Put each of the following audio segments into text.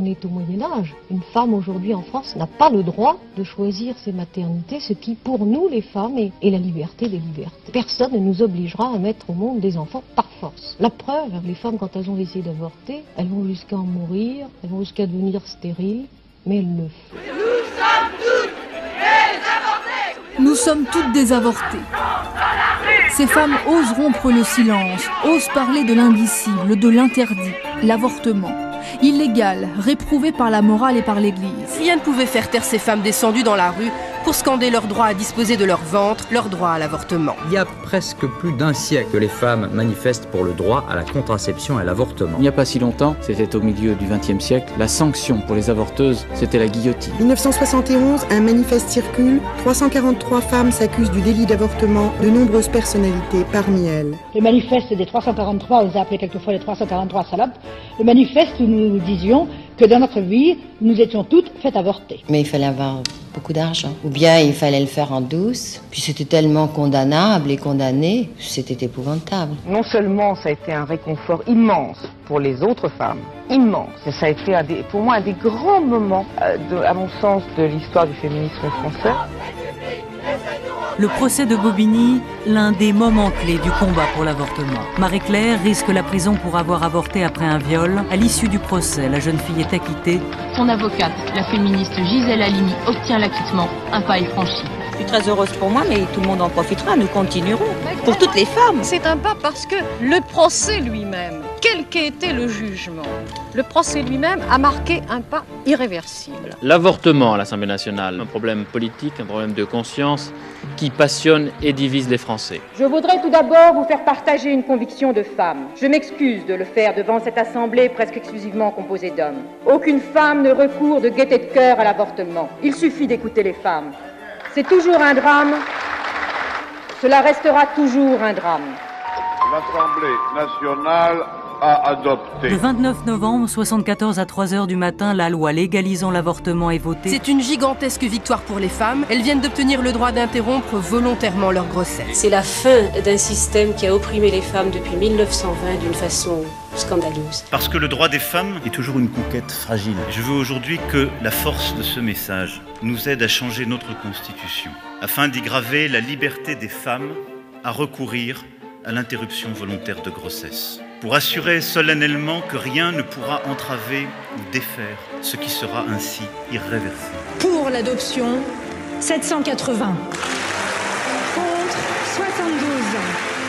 est au Moyen-Âge. Une femme aujourd'hui en France n'a pas le droit de choisir ses maternités, ce qui pour nous les femmes est la liberté des libertés. Personne ne nous obligera à mettre au monde des enfants par force. La preuve, les femmes quand elles ont essayé d'avorter, elles vont jusqu'à en mourir, elles vont jusqu'à devenir stériles, mais elles le font. Nous sommes toutes des avortées. Ces femmes osent rompre le silence, osent parler de l'indicible, de l'interdit, l'avortement. Illégal, réprouvé par la morale et par l'Église. Rien ne pouvait faire taire ces femmes descendues dans la rue pour scander leur droit à disposer de leur ventre, leur droit à l'avortement. Il y a presque plus d'un siècle que les femmes manifestent pour le droit à la contraception et à l'avortement. Il n'y a pas si longtemps, c'était au milieu du XXe siècle, la sanction pour les avorteuses, c'était la guillotine. 1971, un manifeste circule, 343 femmes s'accusent du délit d'avortement, de nombreuses personnalités parmi elles. Le manifeste des 343, on les a appelés quelquefois les 343 salopes, le manifeste où nous disions que dans notre vie, nous étions toutes faites avorter. Mais il fallait avoir beaucoup d'argent. Ou bien il fallait le faire en douce. Puis c'était tellement condamnable et condamné, c'était épouvantable. Non seulement ça a été un réconfort immense pour les autres femmes, immense. Et ça a été pour moi un des grands moments, à mon sens, de l'histoire du féminisme français. Le procès de Bobigny, l'un des moments clés du combat pour l'avortement. Marie-Claire risque la prison pour avoir avorté après un viol. À l'issue du procès, la jeune fille est acquittée. Son avocate, la féministe Gisèle Halimi, obtient l'acquittement. Un pas est franchi. Je suis très heureuse pour moi, mais tout le monde en profitera. Nous continuerons. Pour toutes les femmes. C'est un pas parce que le procès lui-même, quel qu'ait été le jugement, le procès lui-même a marqué un pas irréversible. L'avortement à l'Assemblée nationale, un problème politique, un problème de conscience qui passionne et divise les Français. Je voudrais tout d'abord vous faire partager une conviction de femme. Je m'excuse de le faire devant cette assemblée presque exclusivement composée d'hommes. Aucune femme ne recourt de gaieté de cœur à l'avortement. Il suffit d'écouter les femmes. C'est toujours un drame. Cela restera toujours un drame. L'Assemblée nationale a adopté. Le 29 novembre 1974 à 3h du matin, la loi légalisant l'avortement est votée. C'est une gigantesque victoire pour les femmes. Elles viennent d'obtenir le droit d'interrompre volontairement leur grossesse. C'est la fin d'un système qui a opprimé les femmes depuis 1920 d'une façon scandaleuse. Parce que le droit des femmes est toujours une conquête fragile. Je veux aujourd'hui que la force de ce message nous aide à changer notre Constitution, afin d'y graver la liberté des femmes à recourir à l'interruption volontaire de grossesse, pour assurer solennellement que rien ne pourra entraver ou défaire ce qui sera ainsi irréversible. Pour l'adoption, 780. Contre, 72.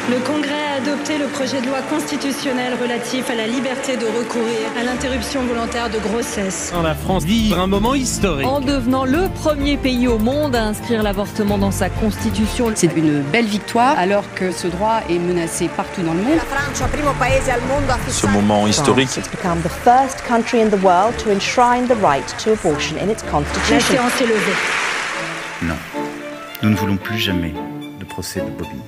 Le Congrès a adopté le projet de loi constitutionnel relatif à la liberté de recourir à l'interruption volontaire de grossesse. La France vit un moment historique. En devenant le premier pays au monde à inscrire l'avortement dans sa constitution. C'est une belle victoire alors que ce droit est menacé partout dans le monde. Ce moment historique. It's become the first country in the world to enshrine the right to abortion in its constitution. La séance est levée. Non, nous ne voulons plus jamais de procès de Bobigny.